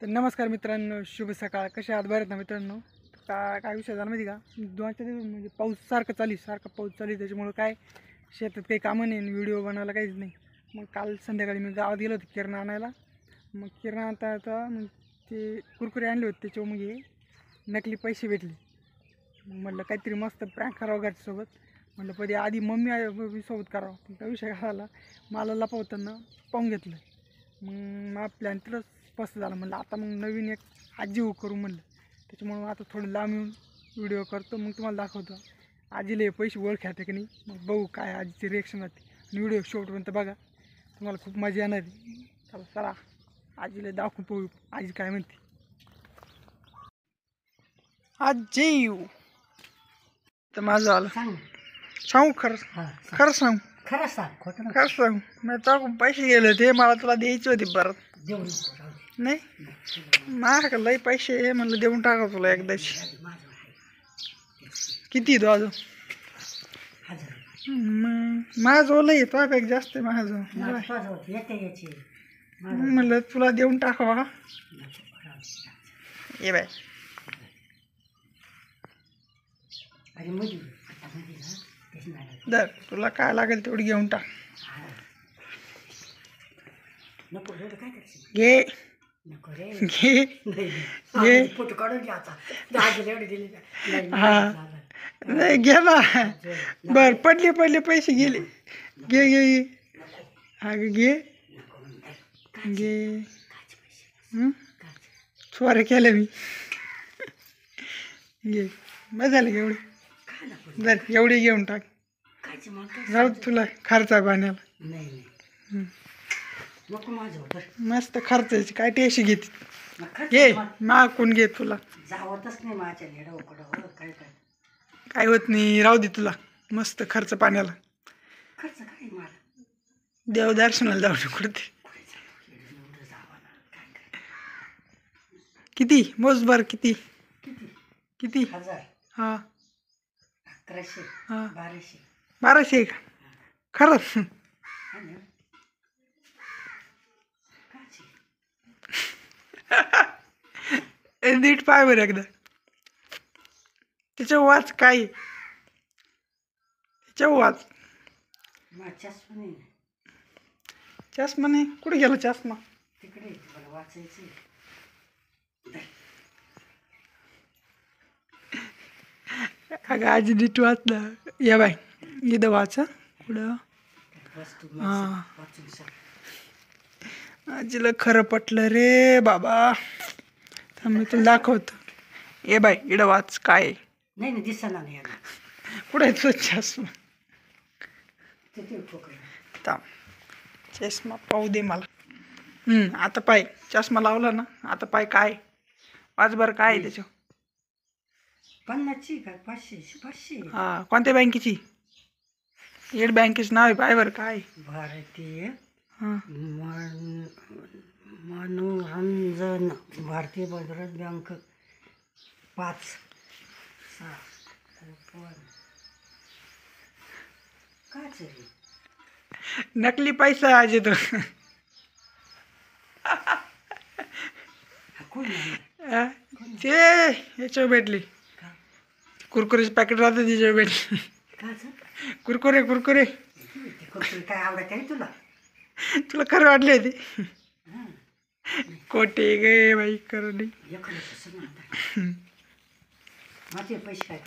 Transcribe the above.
तर नमस्कार मित्रांनो, शुभ सकाळ. कसे आहात? बरं आहेत ना मित्रांनो? काय विषय झाला माहिती का? 2-4 दिवस म्हणजे पाऊस सारखं पाऊस चालू आहे. त्याच्यामुळं काय शेतात काही कामं नाही आणि व्हिडिओ बनवायला काहीच नाही. मग काल संध्याकाळी मी गावात गेलो होतो किराणा आणायला. मग किराणा आता मग ते कुरकुरे आणले होते. त्याच्यावर मग हे नकली पैसे भेटले. मग म्हटलं काहीतरी मस्त प्रँक करावं घरच्यासोबत. म्हटलं कधी आधी मम्मी सोबत करावं. पण त्या विषय झाला, मला लपवताना पाहून घेतलं. मग प्लॅन तिथंच स्पष्ट झाला. म्हणलं आता मग नवीन एक आजी करू म्हणलं. त्याच्यामुळं आता थोडं लांब येऊन व्हिडिओ करतो, मग तुम्हाला दाखवतो आजीला हे पैसे ओळखायचे की नाही. मग बघू काय आजीची रिॲक्शन राहते. आणि व्हिडिओ शेवटपर्यंत बघा, तुम्हाला खूप मजा येणार आहे. चला आजीला दाखवून पाहू आजी काय म्हणते. आजी तर माझं आलं सांगू खरं खरं सांग खरं सांग, खोटं नको. खरं सांग. मी टाकून पैसे गेले ते मला तुला द्यायचे होते परत. देऊ नको, राहू दे. नाही माझ्याकडे लई पैसे आहे, म्हणलं देऊन टाका तुला एकदाची. माझं आहे. किती तो अजून? 1000 रुपये. माझं ओलं आहे, तो पॅक जास्त आहे माझं. माझं स्वतः होतं, येते याची. माझं म्हणलं तुला देऊन टाकावा. नको, राहू दे. ये बाय अरे मध्ये आता मध्ये ना, तेच नाही. दर तुला काय लागेल तेवढी घेऊन टाक. हा. नको एवढं काय करशील? घे नको रे. घे नाही घे. फोटो काढून घ्यायचा. 10 एवढे दिले का? हा. नाही घे ना. बर पडले पैसे गेले. घे घे घे. हा घे घे. स्वारे केले मी. घे बस झालं एवढे. जर एवढे घेऊन टाक. जाऊ तुला खर्चा पाण्याला. नाही नको माझं होतं. मस्त खर्चायची काय टेशी घेते. घे माकून घे तुला. जावतच नाही माझ्या लेडा उकडं. काय होत नाही, राहू दे तुला. मस्त खर्च पाण्याला. खर्च काय मला देवदर्शनाला जाऊ कुठे. किती मोज बर किती किती? 1000 हा 1100 हा 1200 1200 आहे का खरंच? नीट पाय बरं एकदा. त्याच्या वाच काय त्याच्या वाच. चष्मा नाही कुठे गेला चष्मा? तिकडे मला वाचायचं. अगं आजी नीट वाचला. या बाय इथं वाचा कुठं. हां आजीला खरं पटलं रे बाबा. थांब मी तुला दाखवतो. ये बाय इकडं वाच काय. नाही दिसना नाही कुठं आहे तुझा चष्मा? ठोकर. थांब चष्मा पाहू दे मला. आता पाय चष्मा लावला ना. आता पाय काय वाच बरं काय आहे त्याच्यावर. 50ची का 500? हां कोणत्या बँकेची? एड बँकेचं नाव आहे पाय बरं काय. भारतीय हां मनोरंजन भारतीय बंदरात बँक 5 6 काच रे. नकली पैसा आज येतो. ते याच्यावर भेटली. कुरकुरेचे पॅकेट राहते त्याच्यावर भेटली. कुरकुरे काय आवडत आहे तुला? तुला खरं वाटले ते कोटे गे बाई करून. माझे पैसे काय